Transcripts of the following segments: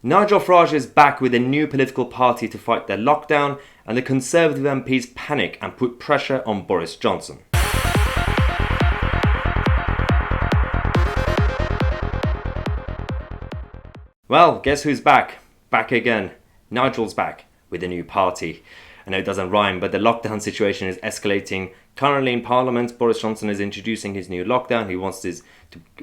Nigel Farage is back with a new political party to fight their lockdown, and the Conservative MPs panic and put pressure on Boris Johnson. Well, guess who's back? Back again. Nigel's back with a new party. I know it doesn't rhyme, but the lockdown situation is escalating. Currently in Parliament, Boris Johnson is introducing his new lockdown. He wants to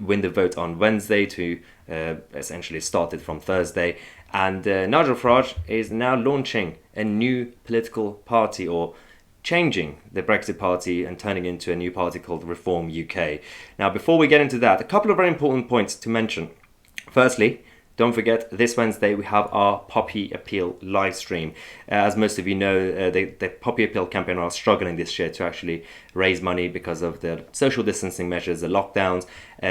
win the vote on Wednesday to essentially start it from Thursday. And Nigel Farage is now launching a new political party, or changing the Brexit party and turning into a new party called Reform UK. Now, before we get into that, a couple of very important points to mention. Firstly, don't forget, this Wednesday we have our Poppy Appeal live stream. As most of you know, the Poppy Appeal campaign are struggling this year to actually raise money because of the social distancing measures, the lockdowns.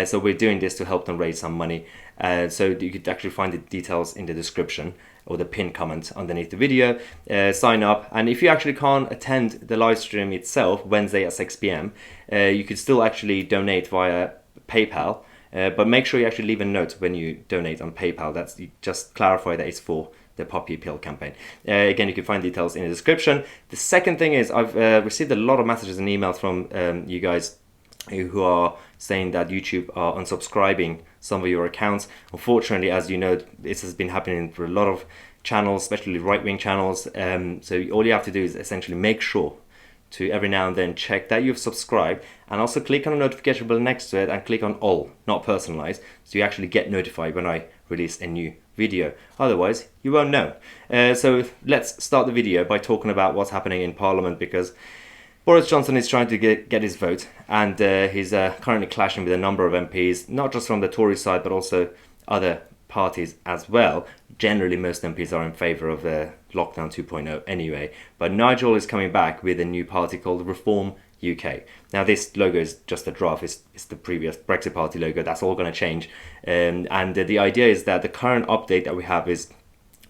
So we're doing this to help them raise some money. So you could actually find the details in the description or the pinned comment underneath the video. Sign up, and if you actually can't attend the live stream itself Wednesday at 6 p.m, you could still actually donate via PayPal. But make sure you actually leave a note when you donate on PayPal. That's, you just clarify that it's for the Poppy Appeal campaign. Again, you can find details in the description. The second thing is, I've received a lot of messages and emails from you guys who are saying that YouTube are unsubscribing some of your accounts. Unfortunately, as you know, this has been happening for a lot of channels, especially right-wing channels. So all you have to do is essentially make sure to every now and then check that you've subscribed, and also click on the notification bell next to it and click on all, not personalized, so you actually get notified when I release a new video. Otherwise, you won't know. So let's start the video by talking about what's happening in Parliament, because Boris Johnson is trying to get his vote, and he's currently clashing with a number of MPs, not just from the Tory side, but also other parties as well. Generally, most MPs are in favour of Lockdown 2.0 anyway, but Nigel is coming back with a new party called Reform UK. Now, this logo is just a draft. It's the previous Brexit Party logo. That's all going to change. And the idea is that the current update that we have is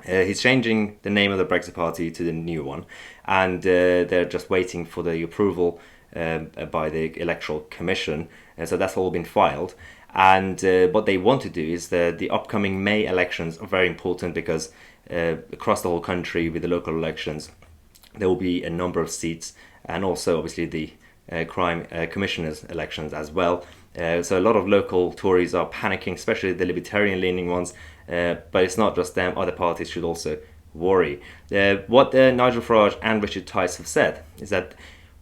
he's changing the name of the Brexit Party to the new one, and they're just waiting for the approval by the Electoral Commission. And so that's all been filed. And what they want to do is the upcoming May elections are very important, because across the whole country with the local elections, there will be a number of seats, and also obviously the crime commissioners elections as well. So a lot of local Tories are panicking, especially the libertarian leaning ones, but it's not just them. Other parties should also worry. What Nigel Farage and Richard Tice have said is that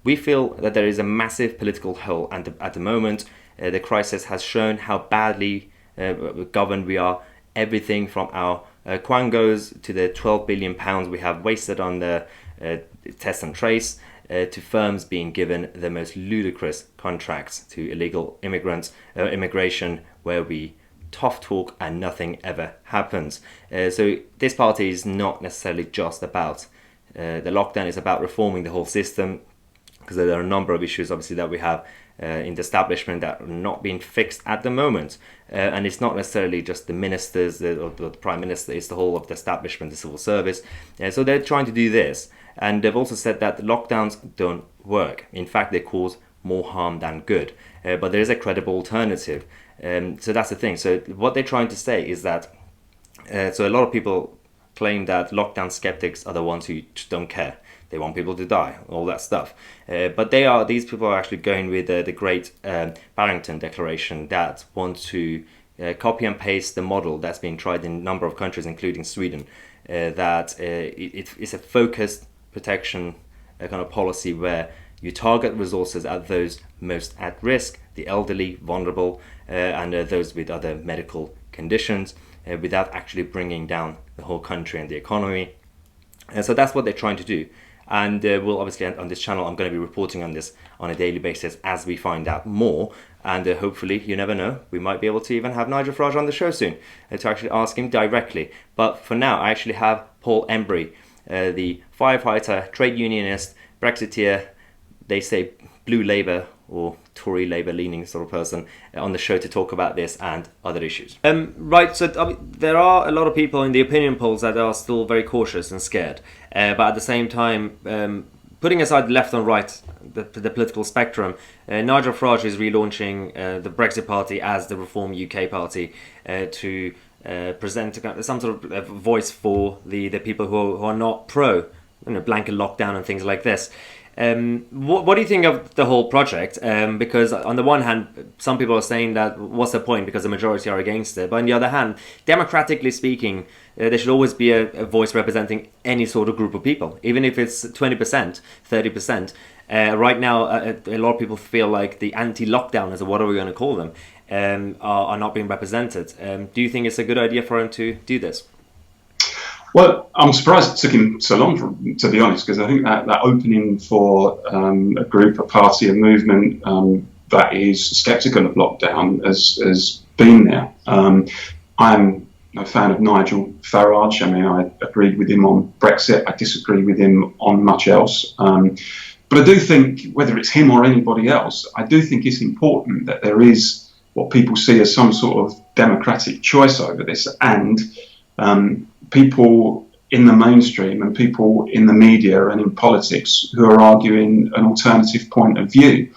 we feel that there is a massive political hole, and at the moment the crisis has shown how badly governed we are. Everything from our quangos to the £12 billion we have wasted on the test and trace, to firms being given the most ludicrous contracts to illegal immigrants, immigration, where we tough talk and nothing ever happens. So this party is not necessarily just about the lockdown. It's about reforming the whole system, because there are a number of issues obviously that we have in the establishment that are not being fixed at the moment. And it's not necessarily just the ministers or the Prime Minister, it's the whole of the establishment, the civil service. So they're trying to do this. And they've also said that lockdowns don't work. In fact, they cause more harm than good. But there is a credible alternative. So that's the thing. So what they're trying to say is that, so a lot of people claim that lockdown skeptics are the ones who just don't care. They want people to die, all that stuff. But these people are actually going with the great Barrington Declaration that want to copy and paste the model that's been tried in a number of countries, including Sweden, that it's a focused protection kind of policy where you target resources at those most at risk, the elderly, vulnerable, and those with other medical conditions, without actually bringing down the whole country and the economy. And so that's what they're trying to do. And we'll obviously, on this channel, I'm going to be reporting on this on a daily basis as we find out more. And hopefully, you never know, we might be able to even have Nigel Farage on the show soon to actually ask him directly. But for now, I actually have Paul Embry, the firefighter, trade unionist, Brexiteer, they say Blue Labour or Tory Labour leaning sort of person, on the show to talk about this and other issues. Right, so I mean, there are a lot of people in the opinion polls that are still very cautious and scared, but at the same time, putting aside left and right, the political spectrum, Nigel Farage is relaunching the Brexit Party as the Reform UK Party to present some sort of voice for the people who are not pro, blanket lockdown and things like this. What do you think of the whole project? Because on the one hand, some people are saying that what's the point because the majority are against it. But on the other hand, democratically speaking, there should always be a voice representing any sort of group of people, even if it's 20%, 30%. Right now, a lot of people feel like the anti-lockdowners, or whatever we're going to call them, are not being represented. Do you think it's a good idea for him to do this? Well, I'm surprised it took him so long, to be honest, because I think that opening for a group, a party, a movement that is sceptical of lockdown has been there. I'm a fan of Nigel Farage. I mean, I agreed with him on Brexit. I disagree with him on much else. But I do think, whether it's him or anybody else, I do think it's important that there is what people see as some sort of democratic choice over this, and people in the mainstream and people in the media and in politics who are arguing an alternative point of view.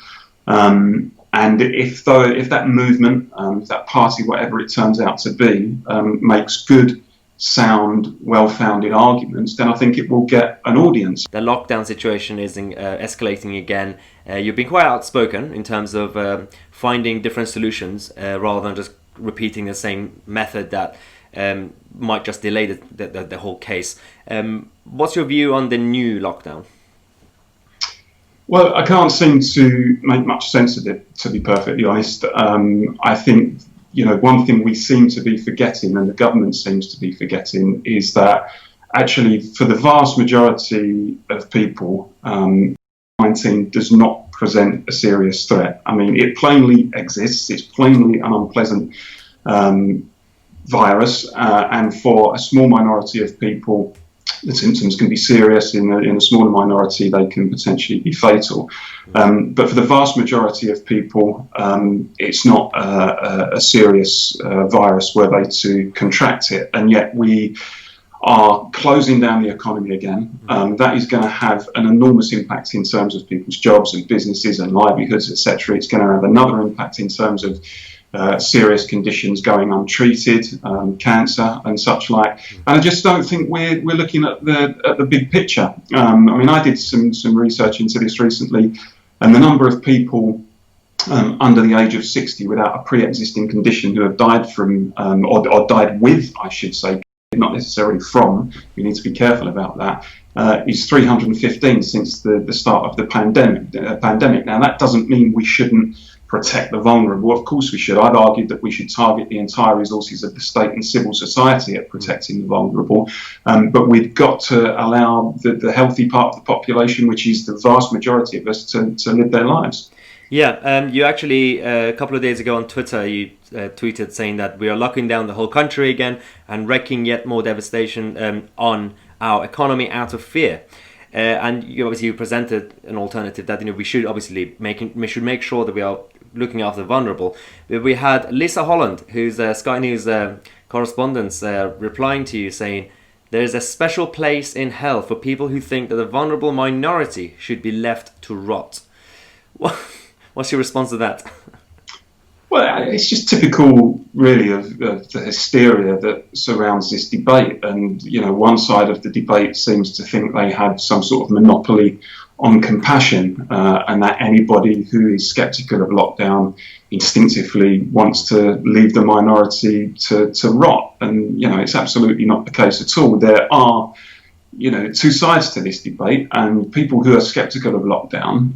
And if that movement, that party, whatever it turns out to be, makes good, sound, well-founded arguments, then I think it will get an audience. The lockdown situation is escalating again. You've been quite outspoken in terms of finding different solutions rather than just repeating the same method that might just delay the whole case. What's your view on the new lockdown? Well, I can't seem to make much sense of it, to be perfectly honest. I think, one thing we seem to be forgetting, and the government seems to be forgetting, is that actually for the vast majority of people, 19 does not present a serious threat. I mean, it plainly exists. It's plainly an unpleasant virus, and for a small minority of people, the symptoms can be serious. In a smaller minority, they can potentially be fatal. But for the vast majority of people, it's not a serious virus were they to contract it. And yet we are closing down the economy again. That is going to have an enormous impact in terms of people's jobs and businesses and livelihoods, etc. It's going to have another impact in terms of serious conditions going untreated, cancer and such like. And I just don't think we're looking at the big picture. I mean, I did some research into this recently, and the number of people under the age of 60 without a pre-existing condition who have died from, or died with, I should say, not necessarily from, we need to be careful about that, is 315 since the start of the pandemic. Now, that doesn't mean we shouldn't protect the vulnerable. Of course we should. I've argued that we should target the entire resources of the state and civil society at protecting the vulnerable, but we've got to allow the healthy part of the population, which is the vast majority of us, to live their lives. Yeah, you actually, a couple of days ago on Twitter, you tweeted saying that we are locking down the whole country again and wreaking yet more devastation on our economy out of fear. And you presented an alternative that we should obviously make sure that we are looking after the vulnerable. We had Lisa Holland, who's a Sky News correspondent, replying to you saying, "There is a special place in hell for people who think that the vulnerable minority should be left to rot." What's your response to that? Well, it's just typical, really, of the hysteria that surrounds this debate. And, one side of the debate seems to think they have some sort of monopoly on compassion, and that anybody who is sceptical of lockdown instinctively wants to leave the minority to rot. And, it's absolutely not the case at all. There are, two sides to this debate, and people who are sceptical of lockdown,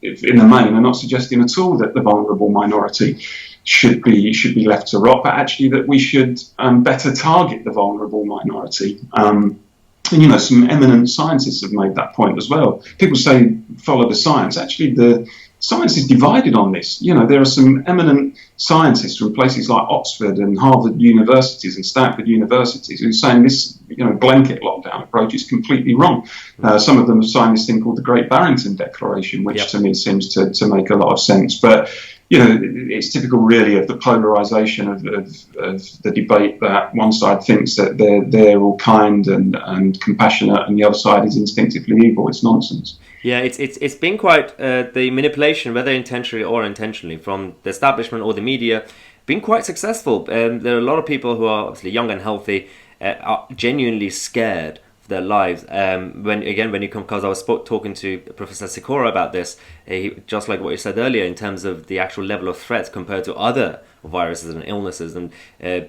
in the main, are not suggesting at all that the vulnerable minority should be left to rot, but actually that we should better target the vulnerable minority. And some eminent scientists have made that point as well. People say follow the science. Actually, the science is divided on this. There are some eminent scientists from places like Oxford and Harvard universities and Stanford universities who are saying this, blanket lockdown approach is completely wrong. Some of them have signed this thing called the Great Barrington Declaration, which to me seems to make a lot of sense. But it's typical, really, of the polarisation of the debate, that one side thinks that they're all kind and compassionate, and the other side is instinctively evil. It's nonsense. Yeah, it's been quite the manipulation, whether intentionally or unintentionally, from the establishment or the media, been quite successful. There are a lot of people who are obviously young and healthy, are genuinely scared of their lives. When you come, because I was talking to Professor Sikora about this, just like what you said earlier, in terms of the actual level of threat compared to other viruses and illnesses, and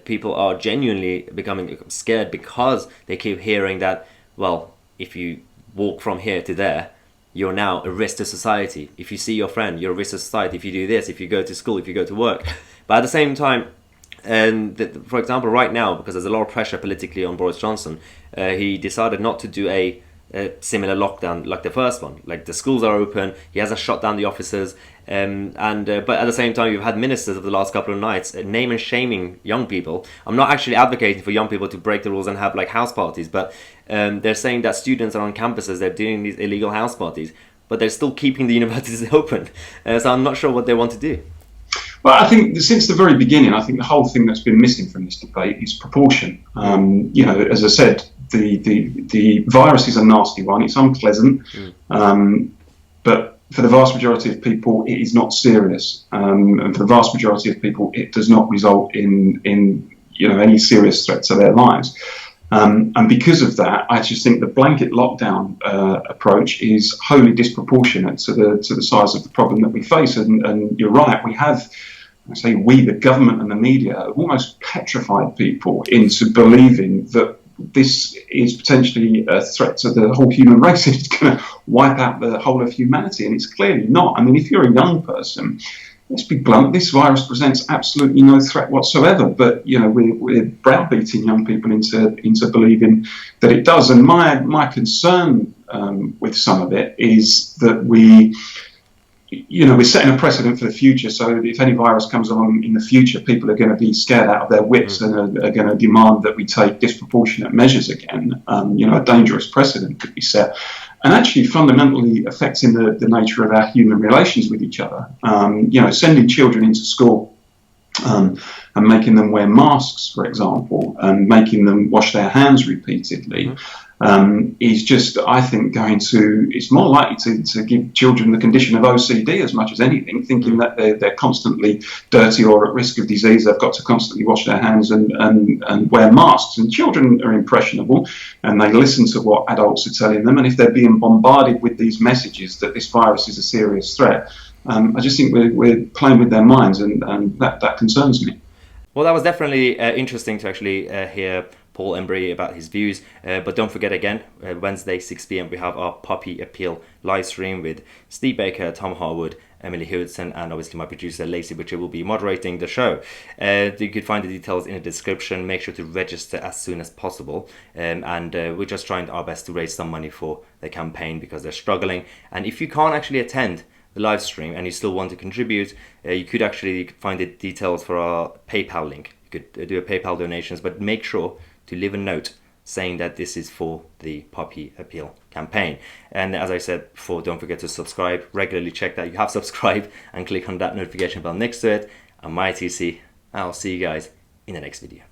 people are genuinely becoming scared because they keep hearing that, well, if you walk from here to there, you're now a risk to society. If you see your friend, you're a risk to society. If you do this, if you go to school, if you go to work. But at the same time, for example, right now, because there's a lot of pressure politically on Boris Johnson, he decided not to do a similar lockdown like the first one. Like, the schools are open, he hasn't shut down the offices, but at the same time, you've had ministers of the last couple of nights name and shaming young people. I'm not actually advocating for young people to break the rules and have like house parties, but they're saying that students are on campuses, they're doing these illegal house parties, but they're still keeping the universities open. So I'm not sure what they want to do. Well, I think since the very beginning, I think the whole thing that's been missing from this debate is proportion. As I said, the virus is a nasty one. It's unpleasant, but for the vast majority of people, it is not serious. And for the vast majority of people, it does not result in any serious threat to their lives. And because of that, I just think the blanket lockdown approach is wholly disproportionate to the size of the problem that we face. And you're right, we have, I say we, the government and the media, have almost petrified people into believing that this is potentially a threat to the whole human race. It's going to wipe out the whole of humanity, and it's clearly not. I mean, if you're a young person, let's be blunt, this virus presents absolutely no threat whatsoever, but we're browbeating young people into believing that it does. And my concern with some of it is that we're setting a precedent for the future. So if any virus comes along in the future, people are going to be scared out of their wits and are going to demand that we take disproportionate measures again. A dangerous precedent could be set, and actually fundamentally affecting the nature of our human relations with each other. Sending children into school and making them wear masks, for example, and making them wash their hands repeatedly, is just, I think, it's more likely to give children the condition of OCD as much as anything, thinking that they're constantly dirty or at risk of disease. They've got to constantly wash their hands and wear masks. And children are impressionable, and they listen to what adults are telling them. And if they're being bombarded with these messages that this virus is a serious threat, I just think we're playing with their minds, and that concerns me. Well, that was definitely interesting to actually hear Paul Embry about his views. But don't forget again, Wednesday 6 p.m. we have our Poppy Appeal live stream with Steve Baker, Tom Harwood, Emily Hewitson, and obviously my producer Lacey, which will be moderating the show. You could find the details in the description. Make sure to register as soon as possible. And we're just trying our best to raise some money for the campaign because they're struggling. And if you can't actually attend the live stream and you still want to contribute, you could actually find the details for our PayPal link. You could do a PayPal donations, but make sure to leave a note saying that this is for the Poppy Appeal campaign. And as I said before, don't forget to subscribe. Regularly check that you have subscribed and click on that notification bell next to it. I'm my Tousi. I'll see you guys in the next video.